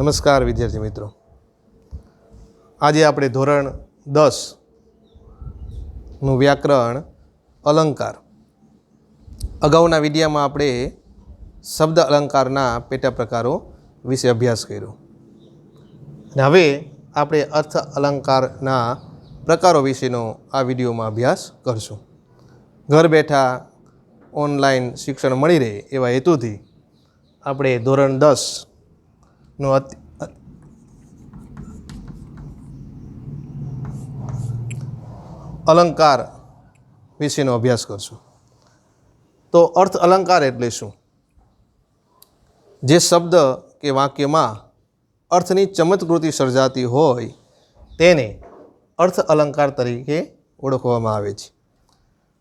નમસ્કાર વિદ્યાર્થી મિત્રો, આજે આપણે ધોરણ 10 નું વ્યાકરણ અલંકાર અગાઉના વિડીયોમાં આપણે શબ્દ અલંકારના પેટા પ્રકારો વિશે અભ્યાસ કર્યો અને હવે આપણે અર્થ અલંકારના પ્રકારો વિશેનો આ વિડીયોમાં અભ્યાસ કરશું. ઘર બેઠા ઓનલાઈન શિક્ષણ મળી રહે એવા હેતુથી આપણે ધોરણ 10 નો અલંકાર વિશેનો અભ્યાસ કરશું. તો અર્થ અલંકાર એટલે શું? જે શબ્દ કે વાક્યમાં અર્થની ચમત્કૃતિ સર્જાતી હોય તેને અર્થ અલંકાર તરીકે ઓળખવામાં આવે છે.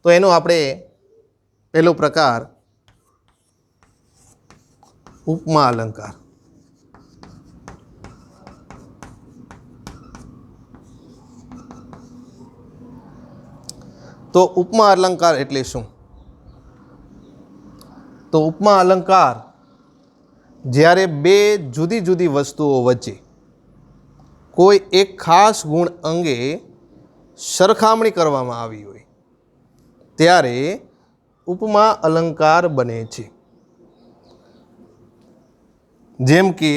તો એનો આપણે પહેલો પ્રકાર ઉપમા અલંકાર. તો ઉપમા અલંકાર એટલે શું? તો ઉપમા અલંકાર જ્યારે બે જુદી જુદી વસ્તુઓ વચ્ચે કોઈ એક ખાસ ગુણ અંગે સરખામણી કરવામાં આવી હોય ત્યારે ઉપમા અલંકાર બને છે. જેમ કે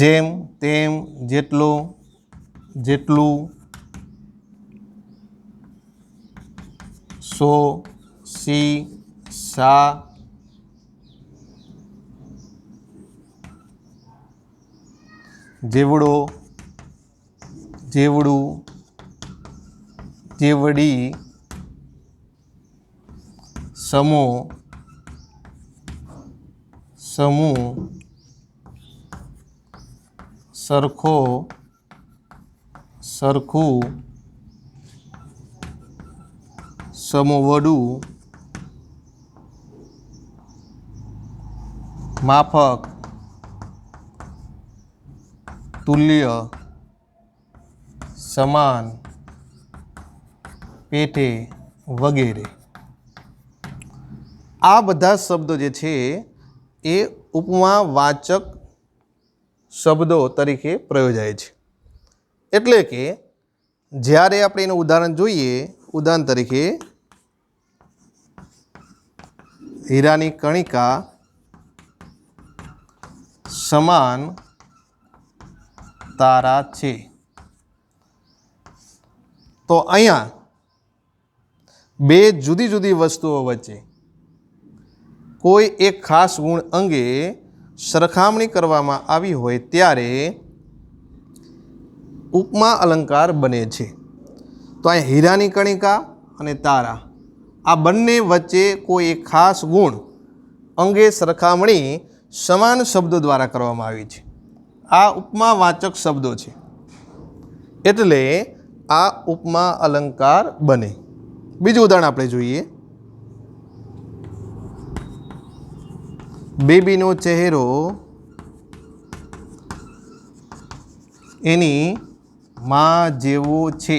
જેમ, તેમ, જેટલો, જેટલું, સો, સી, સા, જેવડો, જેવડું, જેવડી, સમો, સમૂહ, સરખો, સરખું, સમવડું, માફક, તુલ્ય, સમાન, પેટે વગેરે. આ બધા શબ્દો જે છે એ ઉપમાવાચક શબ્દો તરીકે પ્રયોજાય છે. એટલે કે જ્યારે આપણે એનું ઉદાહરણ જોઈએ, ઉદાહરણ તરીકે હીરાની કણિકા સમાન તારા છે. તો અહીંયા બે જુદી જુદી વસ્તુઓ વચ્ચે કોઈ એક ખાસ ગુણ અંગે સરખામણી કરવામાં આવી હોય ત્યારે ઉપમા અલંકાર બને છે. તો અહીં હીરાની કણિકા અને તારા આ બંને વચ્ચે કોઈ એક ખાસ ગુણ અંગે સરખામણી સમાન શબ્દો દ્વારા કરવામાં આવી છે. આ ઉપમાવાચક શબ્દો છે એટલે આ ઉપમા અલંકાર બને. બીજું ઉદાહરણ આપણે જોઈએ. બેબીનો ચહેરો એની માં જેવો છે.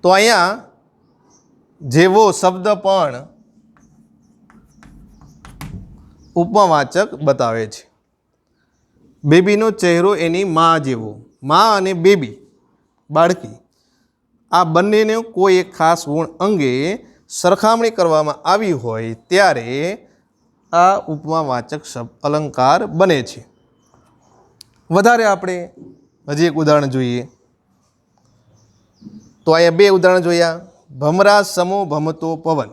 તો અહીંયા જેવો શબ્દ પણ ઉપમાવાચક બતાવે છે. બેબીનો ચહેરો એની માં જેવો. માં અને બેબી બાળકી આ બંનેને કોઈ એક ખાસ ગુણ અંગે સરખામણી કરવામાં આવી હોય ત્યારે આ ઉપમાવાચક અલંકાર બને છે. વધારે આપણે હજી એક ઉદાહરણ જોઈએ. તો અહીંયા બે ઉદાહરણ જોયા. ભમરા સમો ભમતો પવન.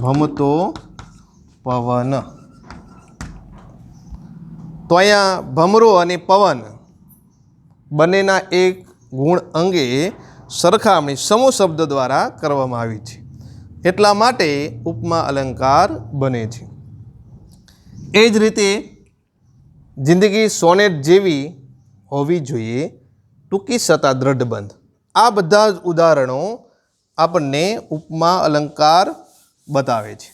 ભમતો પવન. તો અહીંયા ભમરો અને પવન બંનેના એક ગુણ અંગે સરખામણી સમૂહ શબ્દ દ્વારા કરવામાં આવી છે. એટલા માટે ઉપમા અલંકાર બને છે. એ જ રીતે જિંદગી સોનેટ જેવી હોવી જોઈએ, ટૂંકી છતાં દ્રઢબંધ. આ બધા જ ઉદાહરણો આપણને ઉપમા અલંકાર બતાવે છે.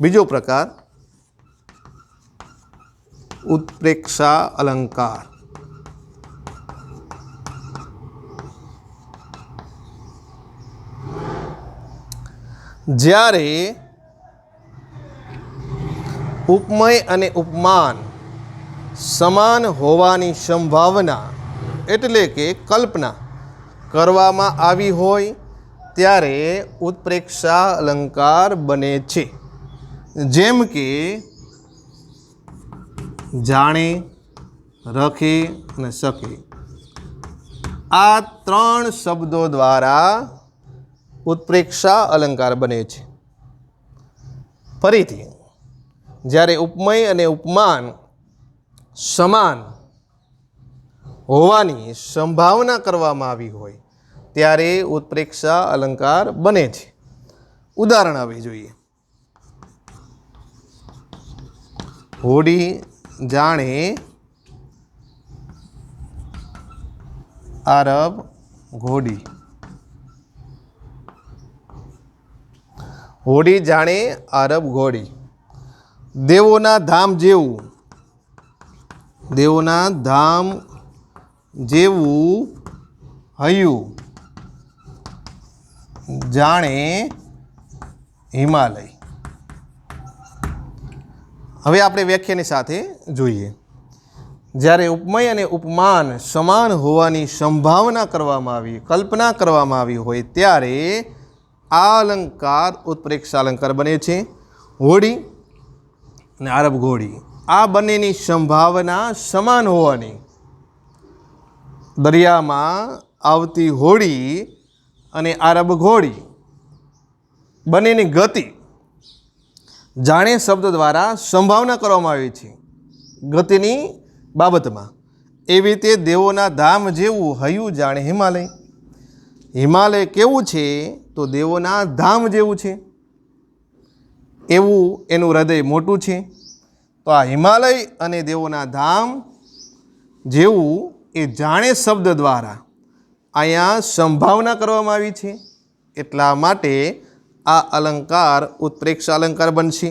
બીજો પ્રકાર ઉત્પ્રેક્ષા અલંકાર. જ્યારે ઉપમેય અને ઉપમાન સમાન હોવાની સંભાવના એટલે કે કલ્પના કરવામાં આવી હોય ત્યારે ઉત્પ્રેક્ષા અલંકાર બને છે. જેમ કે જાણે, રખે અને શકે. આ ત્રણ શબ્દો દ્વારા ઉત્પ્રેક્ષા અલંકાર બને છે. ફરીથી, જ્યારે ઉપમેય અને ઉપમાન સમાન હોવાની સંભાવના કરવામાં આવી હોય ત્યારે ઉત્પ્રેક્ષા અલંકાર બને છે. ઉદાહરણ હવે જોઈએ. હોડી જાણે આરબ ઘોડી. હોડી જાણે આરબ ઘોડી. દેવોના ધામ જેવું, દેવોના ધામ જેવું હૈયું જાણે હિમાલય. હવે આપણે વ્યાખ્યાની સાથે જોઈએ. જ્યારે ઉપમેય અને ઉપમાન સમાન હોવાની સંભાવના કરવામાં આવી, કલ્પના કરવામાં આવી હોય ત્યારે આ અલંકાર ઉત્પ્રેક્ષા અલંકાર બને છે. હોડી અને આરબ ઘોડી આ બંનેની સંભાવના સમાન હોવાની, દરિયામાં આવતી હોડી અને આરબ ઘોડી બંનેની ગતિ જાણે શબ્દ દ્વારા સંભાવના કરવામાં આવી છે ગતિની બાબતમાં. એવી રીતે દેવોના ધામ જેવું હૈયું જાણે હિમાલય. હિમાલય કેવું છે તો દેવોના ધામ જેવું છે, એવું એનું હૃદય મોટું છે. તો આ હિમાલય અને દેવોના ધામ જેવું એ જાણે શબ્દ દ્વારા અહીંયા સંભાવના કરવામાં આવી છે. એટલા માટે આ અલંકાર ઉત્પ્રેક્ષા અલંકાર બનશે.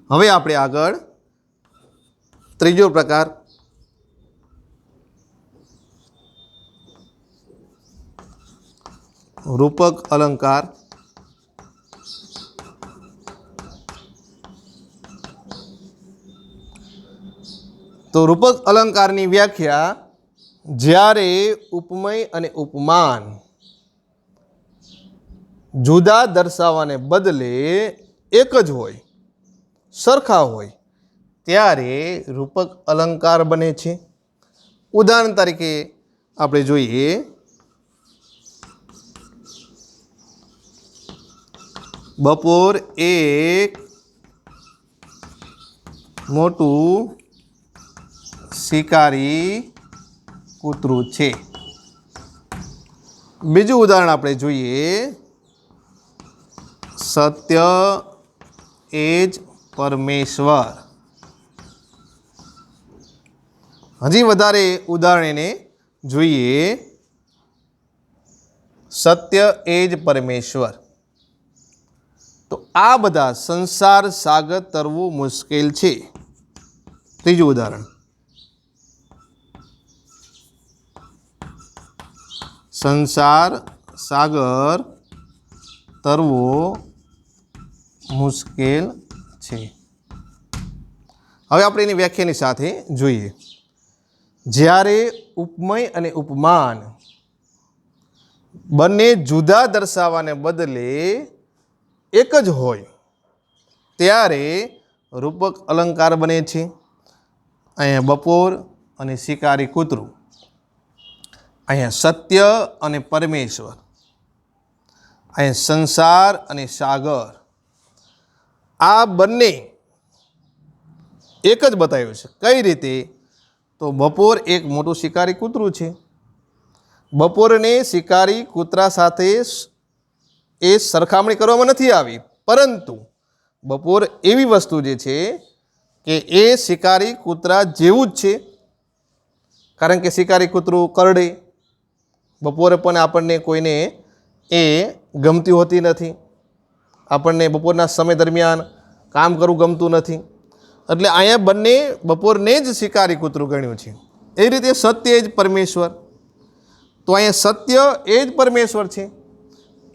હવે આપણે આગળ ત્રીજો પ્રકાર રૂપક અલંકાર. તો રૂપક અલંકારની વ્યાખ્યા, જ્યારે ઉપમેય અને ઉપમાન જુદા દર્શાવવાને બદલે એક જ હોય, સરખા હોય ત્યારે રૂપક અલંકાર બને છે. ઉદાહરણ તરીકે આપણે જોઈએ. બપોર એક મોટું શિકારી કૂતરું છે. બીજું ઉદાહરણ આપણે જોઈએ. સત્ય એ જ પરમેશ્વર. હજી વધારે ઉદાહરણ એને જોઈએ. સત્ય એ જ પરમેશ્વર. તો આ બધા સંસાર સાગર તરવું મુશ્કેલ છે. ત્રીજું ઉદાહરણ, સંસાર સાગર તરવો મુશ્કેલ છે. હવે આપણે એની વ્યાખ્યાની સાથે જોઈએ. જ્યારે ઉપમેય અને ઉપમાન બંને જુદા દર્શાવવાને બદલે એક જ હોય ત્યારે રૂપક અલંકાર બને છે. અહીંયા બપોર અને શિકારી કૂતરું, અહીંયા સત્ય અને પરમેશ્વર, અહીંયા સંસાર અને સાગર, આ બંને એક જ બતાવ્યું છે. કઈ રીતે? તો બપોર એક મોટું શિકારી કૂતરું છે. બપોરને શિકારી કૂતરા સાથે એ સરખામણી કરવામાં નથી આવી, પરંતુ બપોર એવી વસ્તુ જે છે કે એ શિકારી કૂતરા જેવું જ છે, કારણ કે શિકારી કૂતરું કરડે, બપોરે પણ આપણને કોઈને એ ગમતી હોતી નથી, આપણને બપોરના સમય દરમિયાન કામ કરવું ગમતું નથી, એટલે અહીંયા બંને બપોરને જ શિકારી કૂતરું ગણ્યું છે. એ રીતે સત્ય એ જ પરમેશ્વર, તો અહીંયા સત્ય એ જ પરમેશ્વર છે.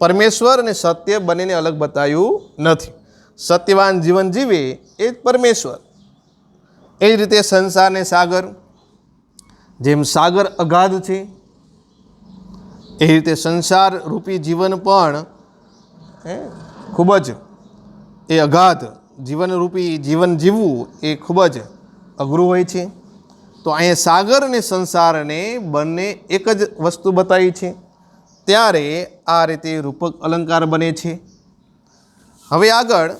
પરમેશ્વર અને સત્ય બંનેને અલગ બતાવ્યું નથી. સત્યવાન જીવન જીવે એ જ પરમેશ્વર. એ જ રીતે સંસાર ને સાગર, જેમ સાગર અગાધ છે એ રીતે સંસાર રૂપી જીવન પણ ખૂબ જ એ અગાધ જીવનરૂપી જીવન જીવવું એ ખૂબ જ અઘરું હોય છે. તો અહીંયા સાગર અને સંસારને બંને એક જ વસ્તુ બતાવી છે, ત્યારે આ રીતે રૂપક અલંકાર બને છે. હવે આગળ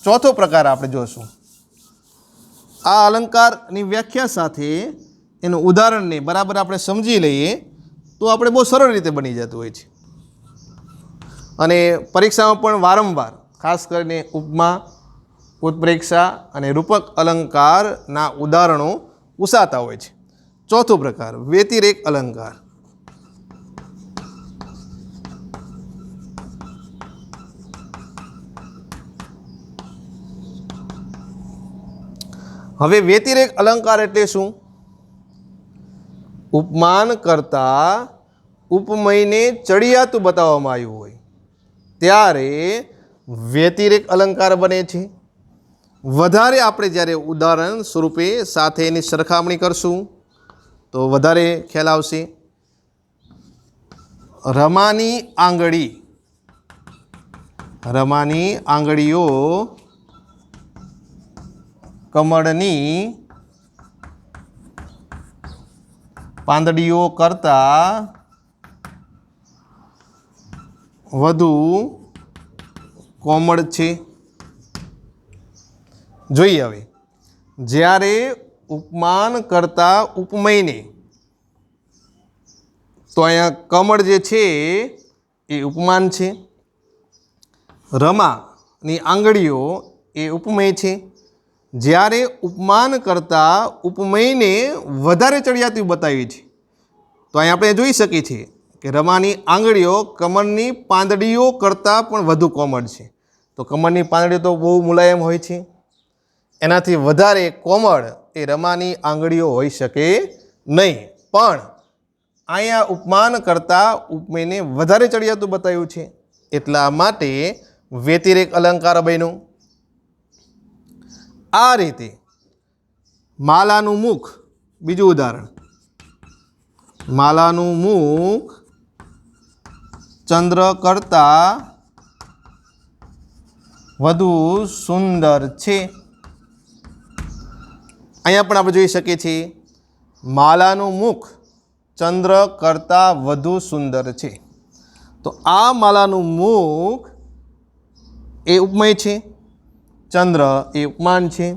ચોથો પ્રકાર આપણે જોશું. આ અલંકારની વ્યાખ્યા સાથે એનું ઉદાહરણને બરાબર આપણે સમજી લઈએ તો આપણે બહુ સરળ રીતે બની જતું હોય છે. અને પરીક્ષામાં પણ વારંવાર ખાસ કરીને ઉપમા, ઉત્પ્રેક્ષા અને રૂપક અલંકારના ઉદાહરણો પૂછાતા હોય છે. ચોથો પ્રકાર વ્યતિરેક અલંકાર. હવે વ્યતિરેક અલંકાર એટલે શું? ઉપમાન કરતાં ઉપમયને ચડિયાતું બતાવવામાં આવ્યું હોય ત્યારે વ્યતિરેક અલંકાર બને છે. વધારે આપણે જ્યારે ઉદાહરણ સ્વરૂપે સાથે એની સરખામણી કરશું તો વધારે ખ્યાલ આવશે. રમાની આંગળી, રમાની આંગળીઓ કમળની પાંદડીઓ કરતાં વધુ કોમળ છે. જોઈએ હવે, જ્યારે ઉપમાન કરતાં ઉપમયને, તો અહીંયા કમળ જે છે એ ઉપમાન છે, રમાની આંગળીઓ એ ઉપમેય છે. જ્યારે ઉપમાન કરતાં ઉપમયને વધારે ચડિયાતું બતાવી છે તો અહીં આપણે જોઈ શકીએ છીએ કે રમાની આંગળીઓ કમળની પાંદડીઓ કરતાં પણ વધુ કોમળ છે. તો કમળની પાંદડીઓ તો બહુ મુલાયમ હોય છે, એનાથી વધારે કોમળ એ રમાની આંગળીઓ હોઈ શકે નહીં. પણ અહીંયા ઉપમાન કરતાં ઉપમેયને વધારે ચડિયાતું બતાવ્યું છે, એટલા માટે વ્યતિરેક અલંકાર બન્યું. આ રીતે માલાનું મુખ, બીજું ઉદાહરણ, માલાનું મુખ ચંદ્ર કરતાં વધુ સુંદર છે. અહીંયા પણ આપણે જોઈ શકીએ છીએ માલાનું મુખ ચંદ્ર કરતાં વધુ સુંદર છે. તો આ માલાનું મુખ એ ઉપમેય છે, ચંદ્ર એ ઉપમાન છે.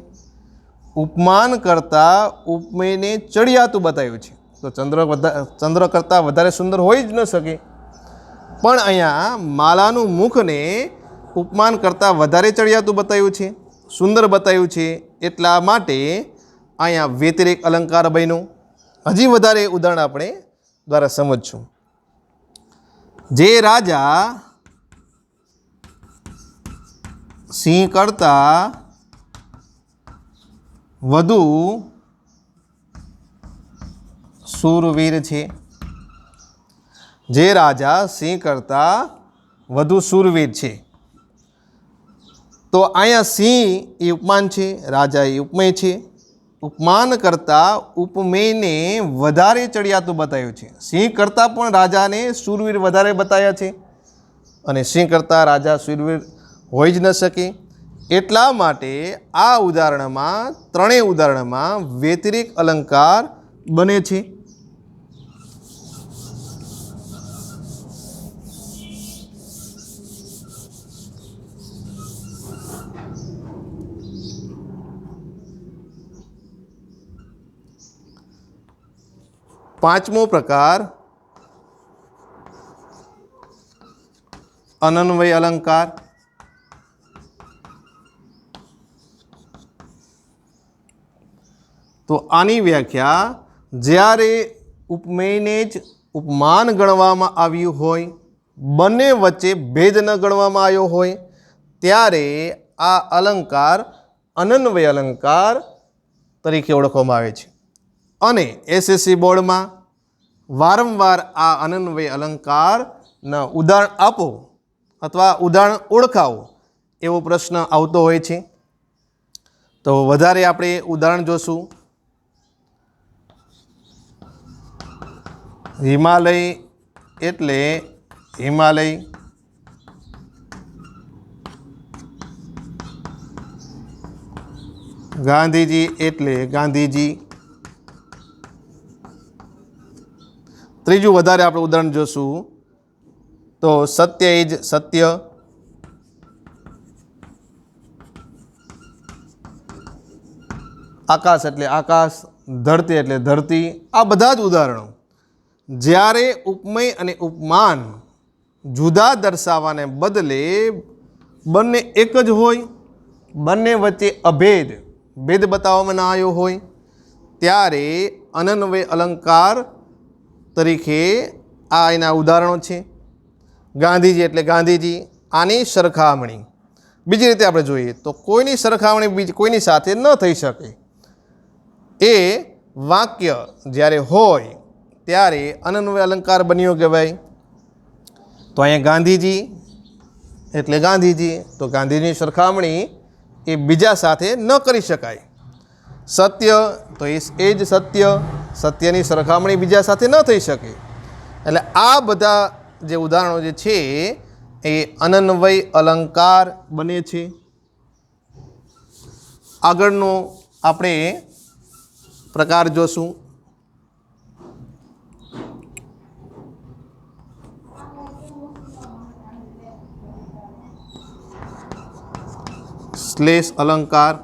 ઉપમાન કરતાં ઉપમેયને ચડિયાતું બતાવ્યું છે, તો ચંદ્ર કરતાં વધારે સુંદર હોઈ જ ન શકે. પણ અહીંયા માલાનું મુખને ઉપમાન કરતાં વધારે ચડિયાતું બતાવ્યું છે, સુંદર બતાવ્યું છે, એટલા માટે અહીંયા વ્યતિરેક અલંકાર બન્યું. હજી વધારે ઉદાહરણ આપણે દ્વારા સમજશું. જે રાજા સિંહ કરતાં વધુ શૂરવીર છે, જે રાજા સિંહ કરતાં વધુ શૂરવીર છે. તો અહીંયા સિંહ એ ઉપમાન છે, રાજા એ ઉપમેય છે. ઉપમાન કરતાં ઉપમેયને વધારે ચડિયાતું બતાવ્યું છે. સિંહ કરતાં પણ રાજાને શૂરવીર વધારે બતાવ્યા છે, અને સિંહ કરતાં રાજા શૂરવીર હોઈ જ ન શકે. એટલા માટે આ ઉદાહરણમાં, ત્રણેય ઉદાહરણમાં વ્યતિરેક અલંકાર બને છે. પાંચમો પ્રકાર અનન્વય અલંકાર. તો આની વ્યાખ્યા જ્યારે ઉપમેયને જ ઉપમાન ગણવામાં આવ્યું હોય, બંને વચ્ચે ભેદ ન ગણવામાં આવ્યો હોય, ત્યારે આ અલંકાર અનન્વય અલંકાર તરીકે ઓળખવામાં આવે છે. અને એસએસસી બોર્ડમાં વારંવાર આ અનન્વય અલંકારના ઉદાહરણ આપો અથવા ઉદાહરણ ઓળખાવો એવો પ્રશ્ન આવતો હોય છે. તો વધારે આપણે ઉદાહરણ જોશું. હિમાલય એટલે હિમાલય, ગાંધીજી એટલે ગાંધીજી. ત્રીજું વધારે આપણે ઉદાહરણ જોશું તો સત્ય એ જ સત્ય, આકાશ એટલે આકાશ, ધરતી એટલે ધરતી. આ બધા જ ઉદાહરણો જ્યારે ઉપમેય અને ઉપમાન જુદા દર્શાવવાને બદલે બંને એક જ હોય, બંને વચ્ચે અભેદ ભેદ બતાવવામાં ના આવ્યો હોય, ત્યારે અનન્વય અલંકાર તરીકે આ એના ઉદાહરણો છે. ગાંધીજી એટલે ગાંધીજી. આની સરખામણી બીજી રીતે આપણે જોઈએ તો કોઈની સરખામણી કોઈની સાથે ન થઈ શકે. એ વાક્ય જ્યારે હોય ત્યારે અનન્વય અલંકાર બન્યો કહેવાય. તો અહીંયા ગાંધીજી એટલે ગાંધીજી, તો ગાંધીજીની સરખામણી એ બીજા સાથે ન કરી શકાય. સત્ય તો એ જ સત્ય, સત્યની સરખામણી બીજા સાથે ન થઈ શકે. એટલે આ બધા જે ઉદાહરણો જે છે એ અનન્વય અલંકાર બને છે. આગળનો આપણે પ્રકાર જોશું. શ્લેષ અલંકાર.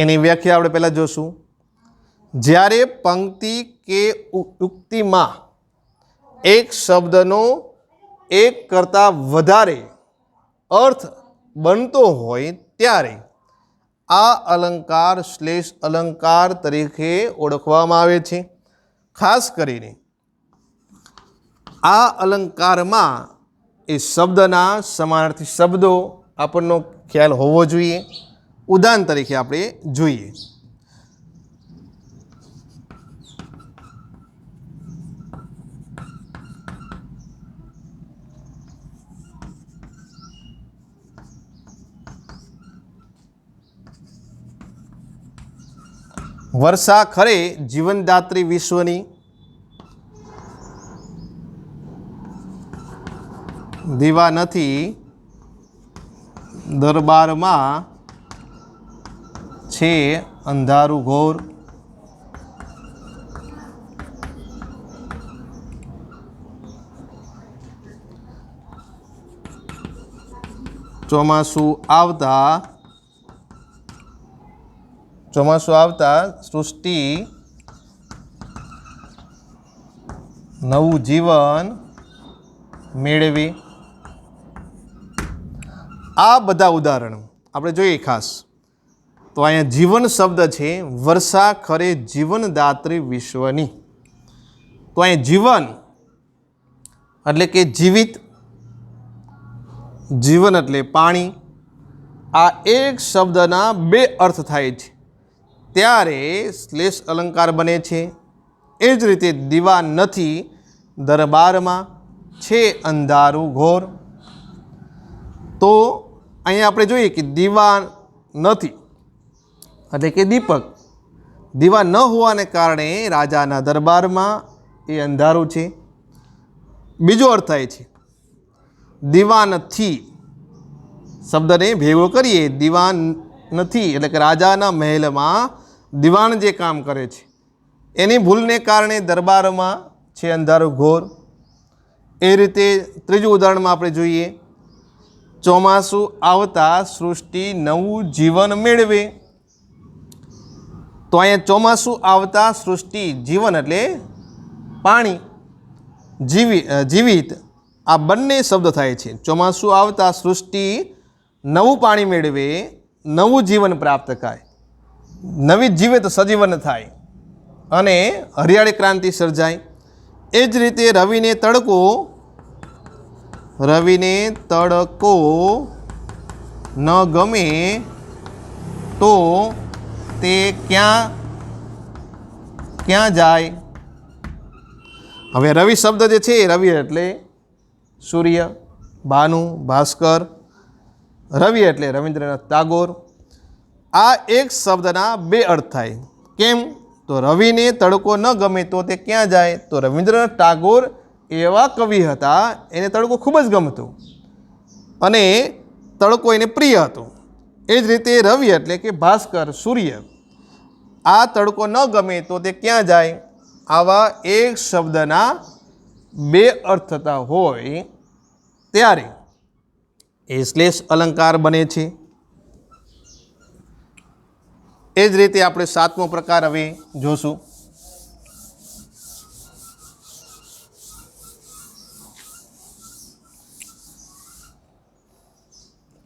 એની વ્યાખ્યા આપણે પહેલાં જોશું. જ્યારે પંક્તિ કે ઉક્તિમાં એક શબ્દનો એક કરતાં વધારે અર્થ બનતો હોય ત્યારે આ અલંકાર શ્લેષ અલંકાર તરીકે ઓળખવામાં આવે છે. ખાસ કરીને આ અલંકારમાં એ શબ્દના સમાનાર્થી શબ્દો આપણનો ખ્યાલ હોવો જોઈએ. ઉદાહરણ તરીકે આપણે જોઈએ. વર્ષા ખરે જીવનદાત્રી વિશ્વની, દીવા નથી દરબારમાં છે અંધારું ઘોર. ચોમાસું આવતા સૃષ્ટિ નવું જીવન મેળવી. આ બધા ઉદાહરણો આપણે જોઈએ ખાસ. તો અહીંયા જીવન શબ્દ છે, વર્ષા ખરે જીવનદાત્રી વિશ્વની. તો અહીંયા જીવન એટલે કે જીવિત, જીવન એટલે પાણી. આ એક શબ્દના બે અર્થ થાય છે ત્યારે શ્લેષ અલંકાર બને છે. એ જ રીતે દીવા નથી દરબારમાં છે અંધારું ઘોર. તો અહીંયા આપણે જોઈએ કે દીવા નથી એટલે કે દીપક, દીવા ન હોવાને કારણે રાજાના દરબારમાં એ અંધારું છે. બીજો અર્થ થાય છે દીવાનથી શબ્દને ભેગો કરીએ, દીવાન નથી એટલે કે રાજાના મહેલમાં દીવાન જે કામ કરે છે એની ભૂલને કારણે દરબારમાં છે અંધારું ઘોર. એ રીતે ત્રીજું ઉદાહરણમાં આપણે જોઈએ. ચોમાસું આવતા સૃષ્ટિ નવું જીવન મેળવે. તો અહીંયા ચોમાસું આવતા સૃષ્ટિ, જીવન એટલે પાણી, જીવિત, આ બંને શબ્દ થાય છે. ચોમાસું આવતા સૃષ્ટિ નવું પાણી મેળવે, નવું જીવન પ્રાપ્ત થાય, નવી જીવિત સજીવન થાય અને હરિયાળી ક્રાંતિ સર્જાય. એ જ રીતે રવિને તડકો ન ગમે તો તે ક્યાં જાય? હવે રવિ શબ્દ જે છે, રવિ એટલે સૂર્ય, ભાનુ, ભાસ્કર. રવિ એટલે રવિન્દ્રનાથ ટાગોર. આ એક શબ્દના બે અર્થ થાય. કેમ? તો રવિને તડકો ન ગમે તો તે ક્યાં જાય? તો રવિન્દ્રનાથ ટાગોર એવા કવિ હતા, એને તડકો ખૂબ જ ગમતો અને તડકો એને પ્રિય હતો. એ જ રીતે રવિ એટલે કે ભાસ્કર, સૂર્ય. આ તડકો ન ગમે તો તે ક્યાં જાય? આવા એક શબ્દના બે અર્થ થતા હોય ત્યારે એ શ્લેષ અલંકાર બને છે. એ જ રીતે આપણે સાતમો પ્રકાર હવે જોશું.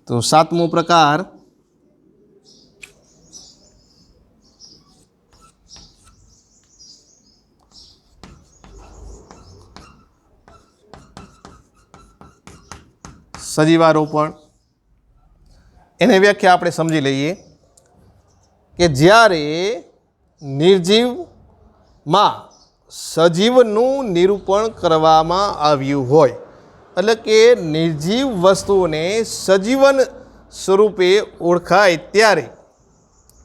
તો સાતમો પ્રકાર સજીવારોપણ. એને વ્યાખ્યા આપણે સમજી લઈએ કે જ્યારે નિર્જીવમાં સજીવનું નિરૂપણ કરવામાં આવ્યું હોય, એટલે કે નિર્જીવ વસ્તુઓને સજીવન સ્વરૂપે ઓળખાય ત્યારે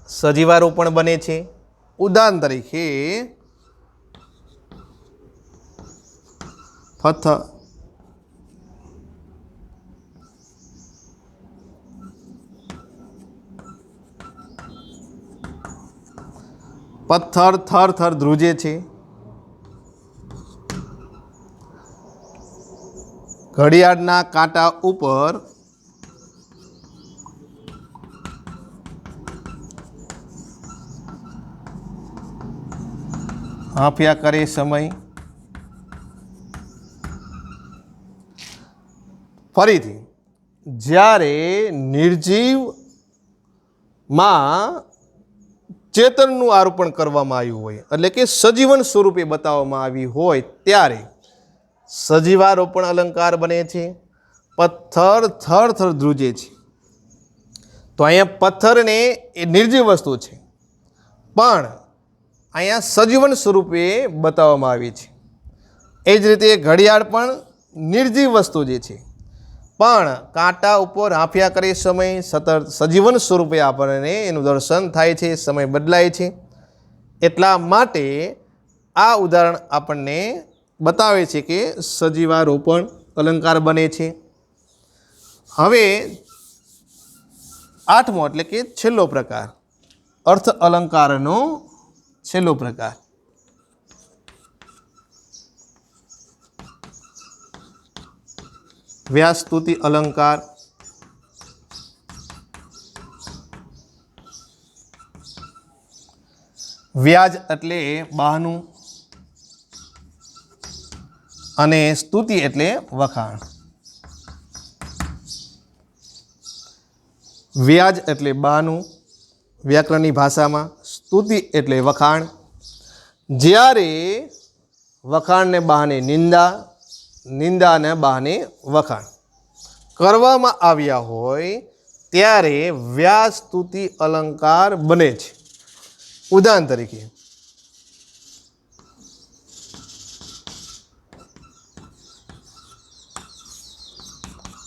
સજીવારોપણ બને છે. ઉદાહરણ તરીકે પથ્થર થર થર ધ્રુજે છે. ઘડિયાળના કાંટા ઉપર હાંફ્યા કરે સમય. ફરીથી, જ્યારે નિર્જીવમાં ચેતનનું આરોપણ કરવામાં આવ્યું હોય, એટલે કે સજીવન સ્વરૂપે બતાવવામાં આવ્યું હોય ત્યારે સજીવારોપણ અલંકાર બને છે. પથ્થર થર થર ધ્રુજે છે. તો અહીંયા પથ્થરને એ નિર્જીવ વસ્તુ છે, પણ અહીંયા સજીવન સ્વરૂપે બતાવવામાં આવી છે. એ જ રીતે ઘડિયાળ પણ નિર્જીવ વસ્તુ જે છે, પણ કાંટા ઉપર હાંફ્યા કરે સમય સતત સજીવન સ્વરૂપે આપણને એનું દર્શન થાય છે, સમય બદલાય છે. એટલા માટે આ ઉદાહરણ આપણને બતાવે છે કે સજીવારોપણ અલંકાર બને છે. હવે આઠમો એટલે કે છેલ્લો પ્રકાર, અર્થ અલંકારનો છેલ્લો પ્રકાર. વ્યાસસ્તુતિ અલંકાર. વ્યાજ એટલે બહાનું અને સ્તુતિ એટલે વખાણ. વ્યાજ એટલે બહાનું વ્યાકરણની ભાષામાં, સ્તુતિ એટલે વખાણ. જ્યારે વખાણને બહાને નિંદા, નિંદાને બહાને વખાણ કરવામાં આવ્યા હોય ત્યારે વ્યાસસ્તુતિ અલંકાર બને છે. ઉદાહરણ તરીકે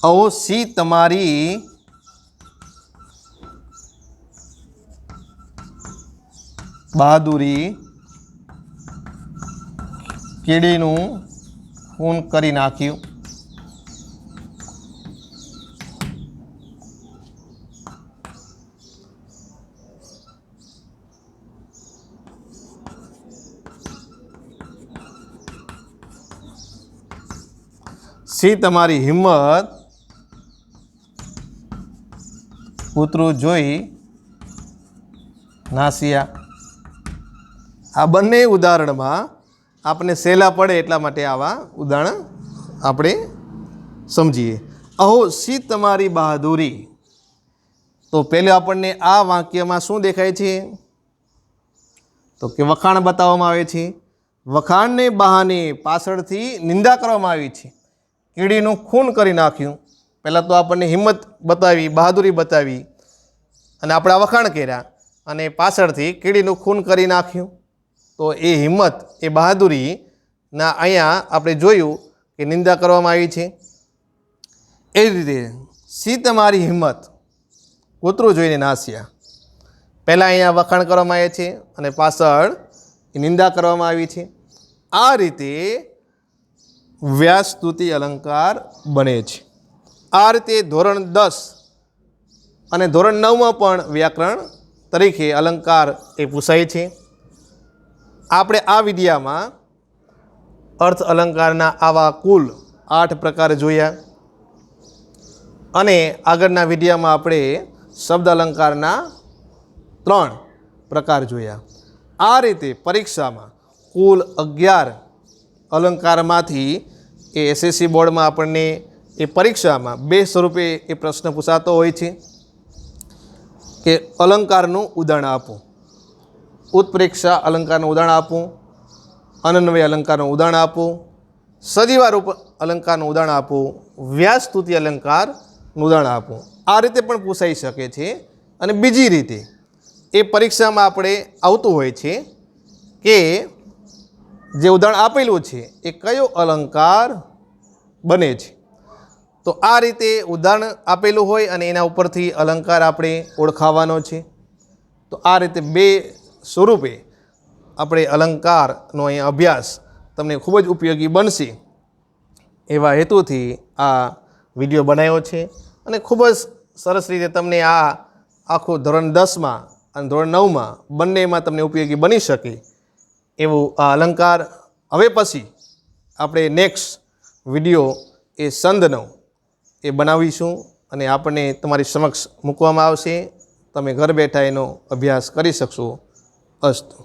અહોસી તમારી બહાદુરી, કીડીનું ખૂન કરી નાખ્યું. સી તમારી હિંમત, કૂતરું જોઈ નાસ્યા. આ બંને ઉદાહરણમાં આપણે સહેલા પડે એટલા માટે આવા ઉદાહરણ આપણે સમજીએ. અહો સી તમારી બહાદુરી, તો પહેલું આપણને આ વાક્યમાં શું દેખાય છે? તો કે વખાણ બતાવવામાં આવે છે. વખાણને બહાને પાછળથી નિંદા કરવામાં આવી છે. કીડીનું ખૂન કરી નાખ્યું. પહેલાં તો આપણને હિંમત બતાવી, બહાદુરી બતાવી અને આપણા વખાણ કર્યા, અને પાછળથી કીડીનું ખૂન કરી નાખ્યું. તો એ હિંમત, એ બહાદુરીના અહીંયા આપણે જોયું કે નિંદા કરવામાં આવી છે. એ જ રીતે સી તમારી હિંમત, કૂતરું જોઈને નાસ્યા. પહેલાં અહીંયા વખાણ કરવામાં આવે છે અને પાછળ નિંદા કરવામાં આવી છે. આ રીતે વ્યાજસ્તુતિ અલંકાર બને છે. આ રીતે ધોરણ 10 અને ધોરણ 9માં પણ વ્યાકરણ તરીકે અલંકાર એ પૂછાય છે. આપણે આ વિડિયામાં અર્થ અલંકારના આવા કુલ 8 પ્રકાર જોયા, અને આગળના વિડિયામાં આપણે શબ્દ અલંકારના 3 પ્રકાર જોયા. આ રીતે પરીક્ષામાં કુલ 11 અલંકારમાંથી એ એસએસસી બોર્ડમાં આપણને એ પરીક્ષામાં 2 સ્વરૂપે એ પ્રશ્ન પૂછાતો હોય છે કે અલંકારનું ઉદાહરણ આપો. ઉત્પ્રેક્ષા અલંકારનું ઉદાહરણ આપો, અનન્વય અલંકારનું ઉદાહરણ આપો, સજીવારૂપ અલંકારનું ઉદાહરણ આપો, વ્યાજસ્તુતિ અલંકારનું ઉદાહરણ આપો. આ રીતે પણ પૂછાઈ શકે છે. અને બીજી રીતે એ પરીક્ષામાં આપણે આવતું હોય છે કે જે ઉદાહરણ આપેલું છે એ કયો અલંકાર બને છે. તો આ રીતે ઉદાહરણ આપેલું હોય અને એના ઉપરથી અલંકાર આપણે ઓળખાવાનો છે. તો આ રીતે 2 સ્વરૂપે આપણે અલંકારનો અહીંયા અભ્યાસ તમને ખૂબ જ ઉપયોગી બનશે એવા હેતુથી આ વિડીયો બનાવ્યો છે. અને ખૂબ જ સરસ રીતે તમને આ આખું ધોરણ 10માં અને ધોરણ 9માં બંનેમાં તમને ઉપયોગી બની શકે એવું આ અલંકાર. હવે પછી આપણે નેક્સ્ટ વિડીયો એ સંદનો એ બનાવીશું અને આપણને તમારી સમક્ષ મૂકવામાં આવશે. તમે ઘર બેઠા એનો અભ્યાસ કરી શકશો. અસ્તુ.